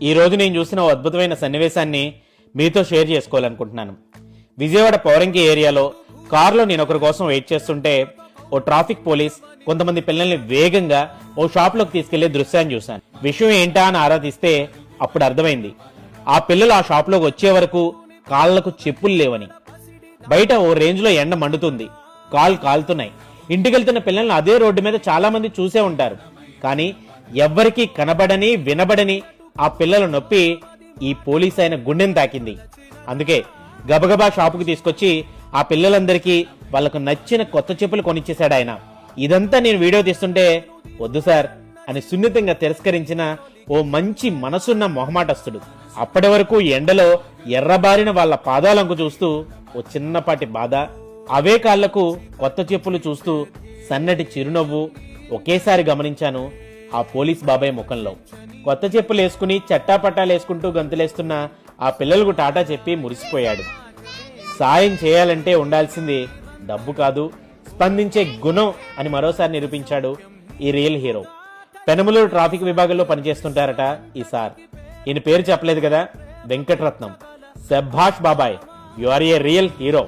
ఈ రోజు నేను చూసిన ఓ అద్భుతమైన సన్నివేశాన్ని మీతో షేర్ చేసుకోవాలనుకుంటున్నాను. విజయవాడ పౌరంగి ఏరియాలో కారులో నేను ఒకరి కోసం వెయిట్ చేస్తుంటే ఓ ట్రాఫిక్ పోలీస్ కొంతమంది పిల్లల్ని వేగంగా ఓ షాప్లోకి తీసుకెళ్లే దృశ్యాన్ని చూశాను. విషయం ఏంటా అని ఆరాధిస్తే అప్పుడు అర్థమైంది, ఆ పిల్లలు ఆ షాప్లోకి వచ్చే వరకు కాళ్లకు చెప్పులు లేవని. బయట ఓ రేంజ్లో ఎండ మండుతుంది, కాలుతున్నాయి. ఇంటికెళ్తున్న పిల్లల్ని అదే రోడ్డు మీద చాలా మంది చూసే ఉంటారు. కానీ ఎవ్వరికీ కనబడని వినబడని ఆ పిల్లల నొప్పి ఈ పోలీస్ అయిన గుండెని తాకింది. అందుకే గబగబా షాపుకి తీసుకొచ్చి ఆ పిల్లలందరికీ వాళ్ళకు నచ్చిన కొత్త చెప్పులు కొనిచ్చేశాడు ఆయన. ఇదంతా నేను వీడియో తీస్తుంటే వద్దు సార్ అని సున్నితంగా తిరస్కరించిన ఓ మంచి మనసున్న మొహమాటస్తుడు. అప్పటి వరకు ఎండలో ఎర్రబారిన వాళ్ళ పాదాలంకు చూస్తూ ఓ చిన్నపాటి బాధ, అవే కాళ్లకు కొత్త చెప్పులు చూస్తూ సన్నటి చిరునవ్వు ఒకేసారి గమనించాను ఆ పోలీస్ బాబాయ్ ముఖంలో. కొత్త చెప్పులు వేసుకుని చట్టాపట్టాలు వేసుకుంటూ గంతులేస్తున్న ఆ పిల్లలకు టాటా చెప్పి మురిసిపోయాడు. సాయం చేయాలంటే ఉండాల్సింది డబ్బు కాదు, స్పందించే గుణం అని మరోసారి నిరూపించాడు ఈ రియల్ హీరో. పెనమలూరు ట్రాఫిక్ విభాగంలో పనిచేస్తుంటారట ఈ సార్. ఈయన పేరు చెప్పలేదు కదా, వెంకటరత్నం. శభాష్ బాబాయ్, you are a real hero.